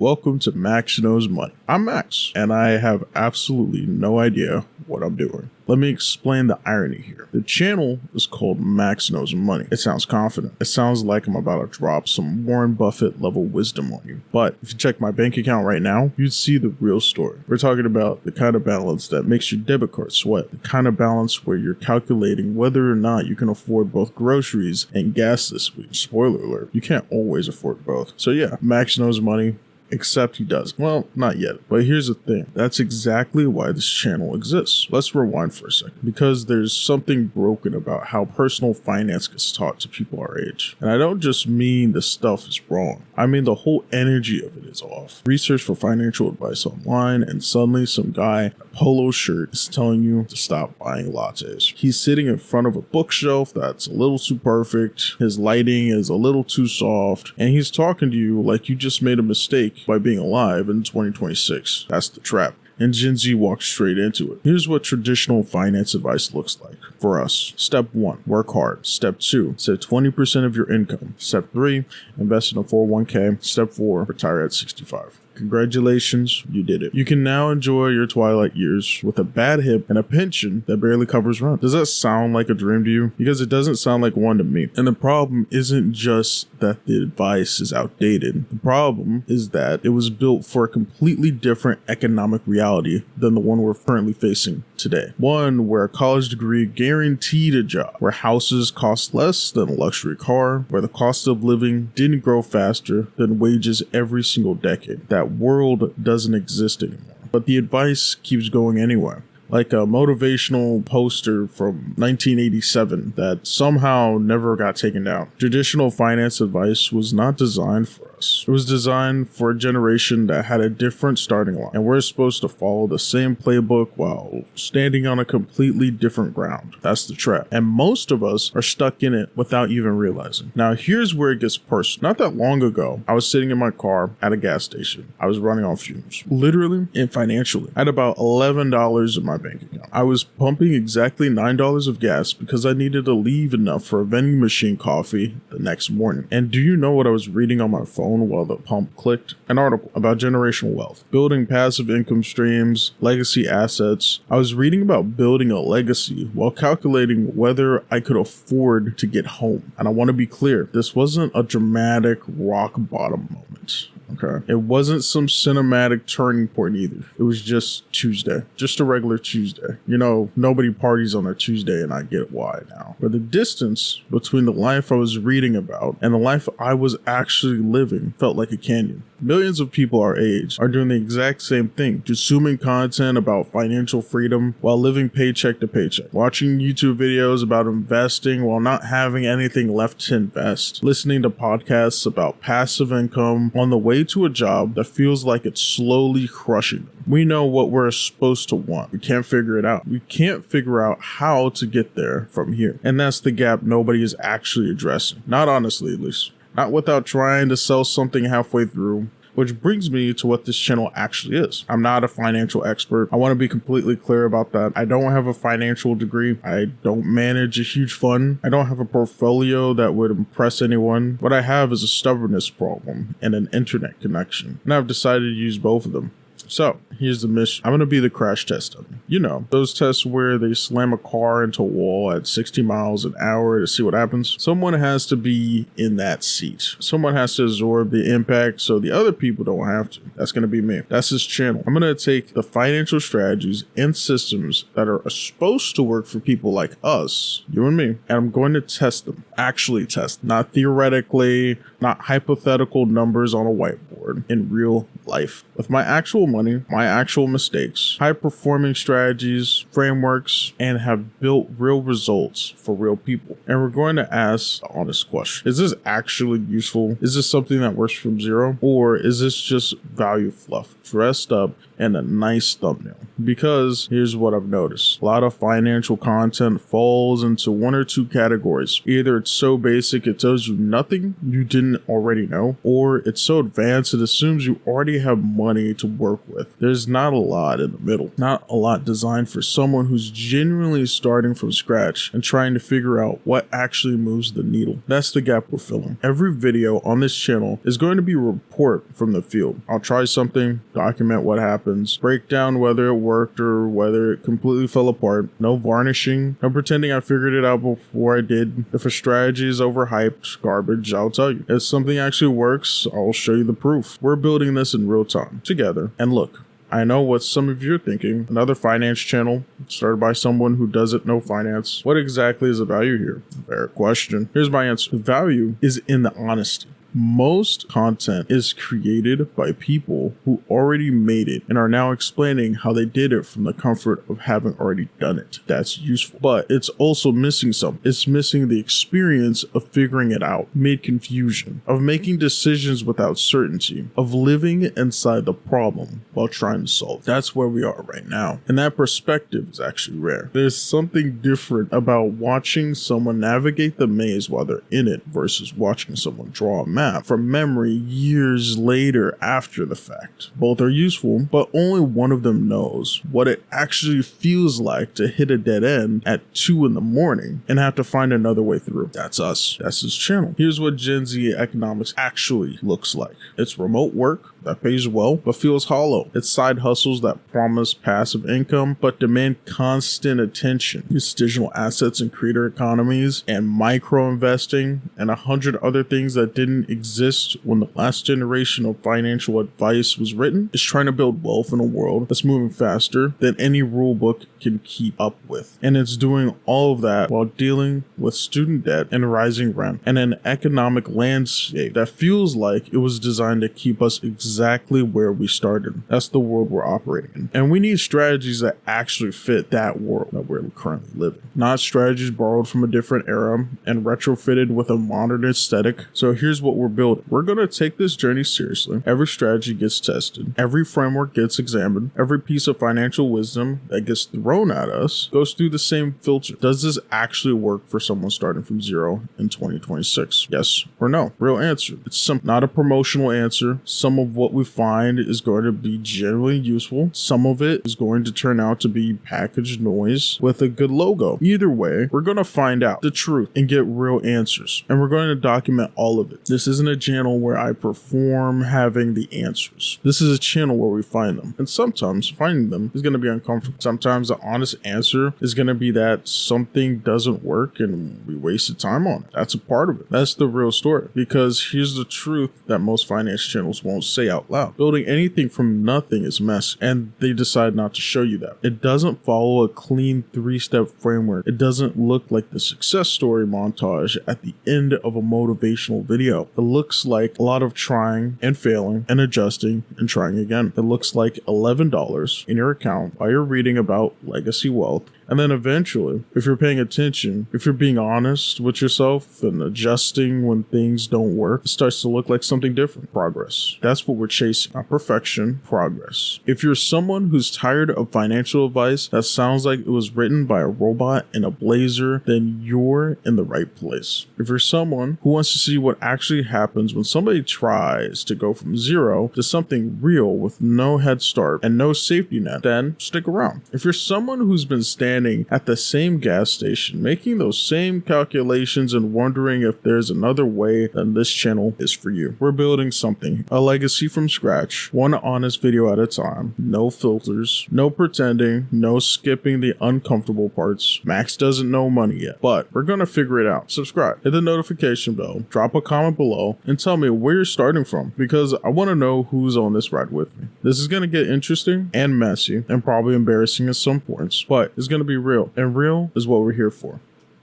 Welcome to Max Knows Money. I'm Max, and I have absolutely no idea what I'm doing. Let me explain the irony here. The channel is called Max Knows Money. It sounds confident. It sounds like I'm about to drop some Warren Buffett level wisdom on you. But if you check my bank account right now, you'd see the real story. We're talking about the kind of balance that makes your debit card sweat. The kind of balance where you're calculating whether or not you can afford both groceries and gas this week. Spoiler alert, you can't always afford both. So yeah, Max Knows Money. Except he does. Well, not yet. But here's the thing. That's exactly why this channel exists. Let's rewind for a second. Because there's something broken about how personal finance gets taught to people our age. And I don't just mean the stuff is wrong. I mean the whole energy of it is off. Research for financial advice online, and suddenly some guy in a polo shirt is telling you to stop buying lattes. He's sitting in front of a bookshelf that's a little too perfect. His lighting is a little too soft. And he's talking to you like you just made a mistake by being alive in 2026. That's the trap. And Gen Z walks straight into it. Here's what traditional finance advice looks like for us. Step 1, work hard. Step 2, save 20% of your income. Step 3, invest in a 401k. Step 4, retire at 65. Congratulations, you did it. You can now enjoy your twilight years with a bad hip and a pension that barely covers rent. Does that sound like a dream to you? Because it doesn't sound like one to me. And the problem isn't just that the advice is outdated. The problem is that it was built for a completely different economic reality than the one we're currently facing today. One where a college degree guaranteed a job, where houses cost less than a luxury car, where the cost of living didn't grow faster than wages every single decade. That world doesn't exist anymore. But the advice keeps going anyway. Like a motivational poster from 1987 that somehow never got taken down. Traditional finance advice was not designed for us. It was designed for a generation that had a different starting line, and we're supposed to follow the same playbook while standing on a completely different ground. That's the trap. And most of us are stuck in it without even realizing. Now here's where it gets personal. Not that long ago, I was sitting in my car at a gas station. I was running on fumes. Literally and financially. I had about $11 in my bank account. I was pumping exactly $9 of gas because I needed to leave enough for a vending machine coffee the next morning. And do you know what I was reading on my phone while the pump clicked? An article about generational wealth, building passive income streams, legacy assets. I was reading about building a legacy while calculating whether I could afford to get home. And I want to be clear, this wasn't a dramatic rock bottom moment. Okay. It wasn't some cinematic turning point either. It was just Tuesday. Just a regular Tuesday. You know, nobody parties on a Tuesday, and I get why now. But the distance between the life I was reading about and the life I was actually living felt like a canyon. Millions of people our age are doing the exact same thing, consuming content about financial freedom while living paycheck to paycheck, watching YouTube videos about investing while not having anything left to invest, listening to podcasts about passive income on the way to a job that feels like it's slowly crushing them. We know what we're supposed to want. We can't figure it out. We can't figure out how to get there from here. And that's the gap nobody is actually addressing. Not honestly, at least. Not without trying to sell something halfway through. Which brings me to what this channel actually is. I'm not a financial expert. I want to be completely clear about that. I don't have a financial degree. I don't manage a huge fund. I don't have a portfolio that would impress anyone. What I have is a stubbornness problem and an internet connection. And I've decided to use both of them. So here's the mission. I'm going to be the crash test dummy. You know, those tests where they slam a car into a wall at 60 miles an hour to see what happens. Someone has to be in that seat. Someone has to absorb the impact so the other people don't have to. That's going to be me. That's this channel. I'm going to take the financial strategies and systems that are supposed to work for people like us, you and me, and I'm going to test them. Actually test, not theoretically, not hypothetical numbers on a whiteboard, in real life. With my actual money, my actual mistakes, high performing strategies, frameworks, and have built real results for real people. And we're going to ask the honest question. Is this actually useful? Is this something that works from zero? Or is this just value fluff dressed up and a nice thumbnail. Because here's what I've noticed. A lot of financial content falls into one or two categories. Either it's so basic it tells you nothing you didn't already know, or it's so advanced it assumes you already have money to work with. There's not a lot in the middle. Not a lot designed for someone who's genuinely starting from scratch and trying to figure out what actually moves the needle. That's the gap we're filling. Every video on this channel is going to be a report from the field. I'll try something, document what happens, break down whether it worked or whether it completely fell apart. No varnishing, no pretending I figured it out before I did. If a strategy is overhyped, garbage, I'll tell you. If something actually works, I'll show you the proof. We're building this in real time, together. And look, I know what some of you are thinking. Another finance channel started by someone who doesn't know finance. What exactly is the value here? Fair question. Here's my answer. The value is in the honesty. Most content is created by people who already made it and are now explaining how they did it from the comfort of having already done it. That's useful, but it's also missing something. It's missing the experience of figuring it out, mid confusion, of making decisions without certainty, of living inside the problem while trying to solve it. That's where we are right now. And that perspective is actually rare. There's something different about watching someone navigate the maze while they're in it versus watching someone draw a map from memory years later after the fact. Both are useful, but only one of them knows what it actually feels like to hit a dead end at 2 a.m. and have to find another way through. That's us. That's this channel. Here's what Gen Z economics actually looks like. It's remote work that pays well but feels hollow. It's side hustles that promise passive income but demand constant attention. It's digital assets and creator economies and micro investing and 100 other things that didn't exist when the last generation of financial advice was written. It's trying to build wealth in a world that's moving faster than any rule book can keep up with. And it's doing all of that while dealing with student debt and rising rent and an economic landscape that feels like it was designed to keep us exactly where we started. That's the world we're operating in. And we need strategies that actually fit that world that we're currently living. Not strategies borrowed from a different era and retrofitted with a modern aesthetic. So here's what we're building. We're going to take this journey seriously. Every strategy gets tested. Every framework gets examined. Every piece of financial wisdom that gets thrown at us goes through the same filter. Does this actually work for someone starting from zero in 2026? Yes or no? Real answer. It's simple. Not a promotional answer. Some of what we find is going to be genuinely useful. Some of it is going to turn out to be packaged noise with a good logo. Either way, we're going to find out the truth and get real answers. And we're going to document all of it. This isn't a channel where I perform having the answers. This is a channel where we find them. And sometimes finding them is going to be uncomfortable. Sometimes the honest answer is going to be that something doesn't work and we wasted time on it. That's a part of it. That's the real story. Because here's the truth that most finance channels won't say out loud. Building anything from nothing is messy, and they decide not to show you that. It doesn't follow a clean 3-step framework. It doesn't look like the success story montage at the end of a motivational video. It looks like a lot of trying and failing and adjusting and trying again. It looks like $11 in your account while you're reading about legacy wealth. And then eventually, if you're paying attention, if you're being honest with yourself and adjusting when things don't work, it starts to look like something different. Progress. That's what we're chasing. Not perfection, progress. If you're someone who's tired of financial advice that sounds like it was written by a robot in a blazer, then you're in the right place. If you're someone who wants to see what actually happens when somebody tries to go from zero to something real with no head start and no safety net, then stick around. If you're someone who's been standing at the same gas station, making those same calculations and wondering if there's another way, then this channel is for you. We're building something, a legacy from scratch, one honest video at a time, no filters, no pretending, no skipping the uncomfortable parts. Max doesn't know money yet, but we're gonna figure it out. Subscribe, hit the notification bell, drop a comment below, and tell me where you're starting from, because I want to know who's on this ride with me. This is gonna get interesting and messy and probably embarrassing at some points, but it's gonna be real, and real is what we're here for.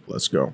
Let's go.